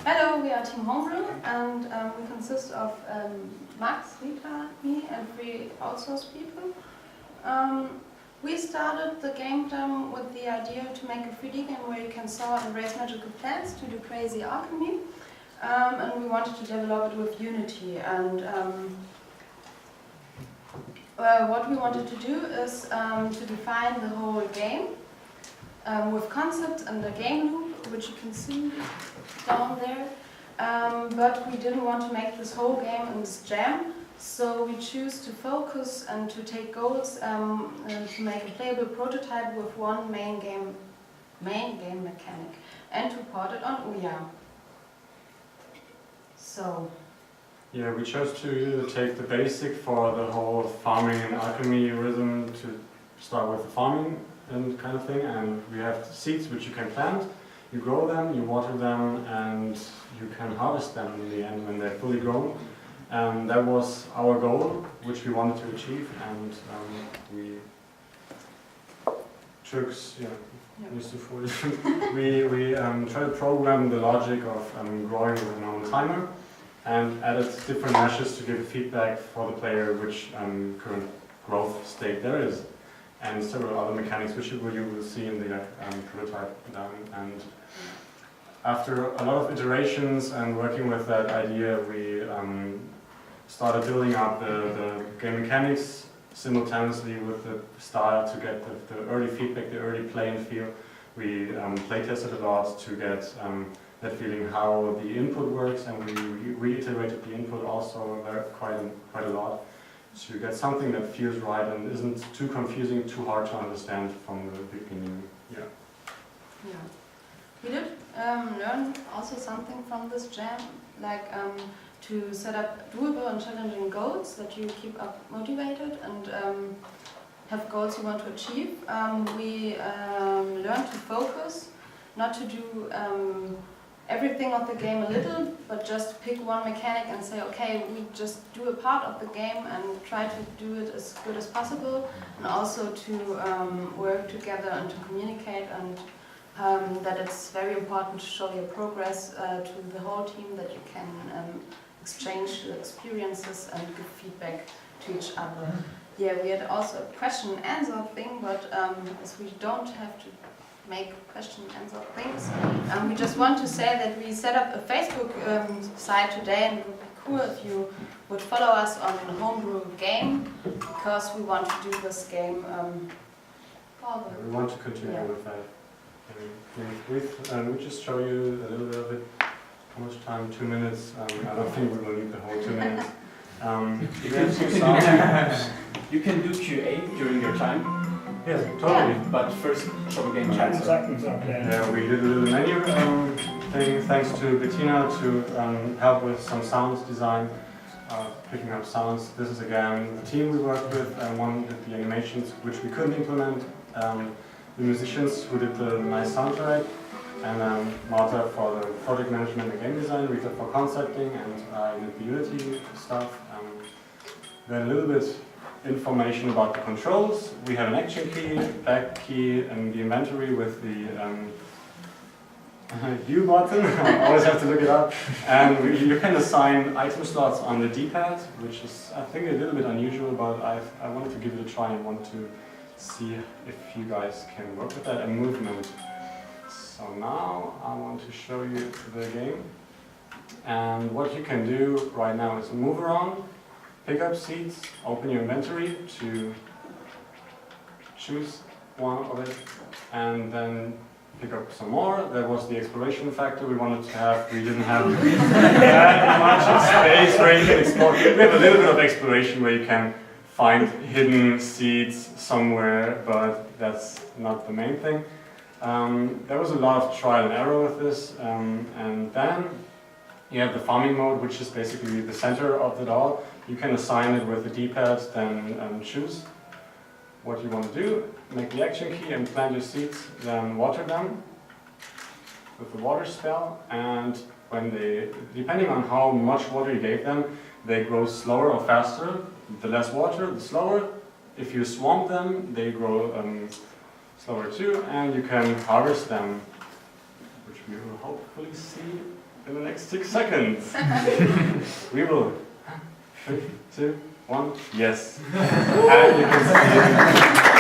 Hello, we are Team Homebrew, and we consist of Max, Rita, me, and 3 outsourced people. We started the game jam with the idea to make a 3D game where you can saw and raise magical plants to do crazy alchemy, and we wanted to develop it with Unity. And what we wanted to do is to define the whole game with concepts and a game loop, which you can see down there. But we didn't want to make this whole game in this jam, so we choose to focus and to take goals to make a playable prototype with one main game mechanic and to port it on OUYA. So. Yeah, we chose to take the basic for the whole farming and alchemy rhythm to start with the farming and kind of thing, and we have seeds which you can plant, you grow them, you water them, and you can harvest them in the end when they're fully grown. That was our goal, which we wanted to achieve, and we took, we tried to program the logic of growing with a normal timer, and added different meshes to give feedback for the player which current growth state there is, and several other mechanics which you will see in the prototype down. And after a lot of iterations and working with that idea, we started building up the game mechanics simultaneously with the style to get the early feedback, the early play and feel. We play tested a lot to get that feeling how the input works, and we reiterated the input also quite a lot to get something that feels right and isn't too confusing, too hard to understand from the beginning. Yeah. We did learn also something from this jam, like to set up doable and challenging goals that you keep up motivated and have goals you want to achieve. We learned to focus, not to do everything of the game a little, but just pick one mechanic and say, okay, we just do a part of the game and try to do it as good as possible, and also to work together and to communicate, and that it's very important to show your progress to the whole team, that you can exchange experiences and give feedback to each other. Yeah, we had also a question and answer thing, but as we don't have to make question and answer things, we just want to say that we set up a Facebook site today, and it would be cool if you would follow us on Homebrew Game, because we want to do this game further. We want to continue with that. We'll just show you a little bit of it. How much time? 2 minutes. I don't think we will need the whole 2 minutes. You can do QA during your time. Yes, totally. Yeah. But first, show a game chat. Yeah, we did a little menu thing, thanks to Bettina to help with some sounds design, picking up sounds. This is again the team we worked with, and one did the animations which we couldn't implement. The musicians who did the nice soundtrack, and Marta for the project management and game design, Rita for concepting, and I did the Unity stuff. Then a little bit information about the controls. We have an action key, back key, and the inventory with the U button. I always have to look it up. And you can assign item slots on the D-pad, which is, I think, a little bit unusual, but I wanted to give it a try and want to see if you guys can work with that, and movement. So now I want to show you the game. And what you can do right now is move around, pick up seeds, open your inventory to choose one of it, and then pick up some more. That was the exploration factor we wanted to have. We didn't have that much space where you can explore. We have a little bit of exploration where you can find hidden seeds somewhere, but that's not the main thing. There was a lot of trial and error with this, and then you have the farming mode, which is basically the center of it all. You can assign it with the D-pad, then choose what you want to do, make the action key and plant your seeds, then water them with the water spell, and when they, depending on how much water you gave them, they grow slower or faster. The less water, the slower. If you swamp them, they grow slower too, and you can harvest them, which we will hopefully see in the next next 6 seconds. We will. 3, 2, 1, yes. And you can see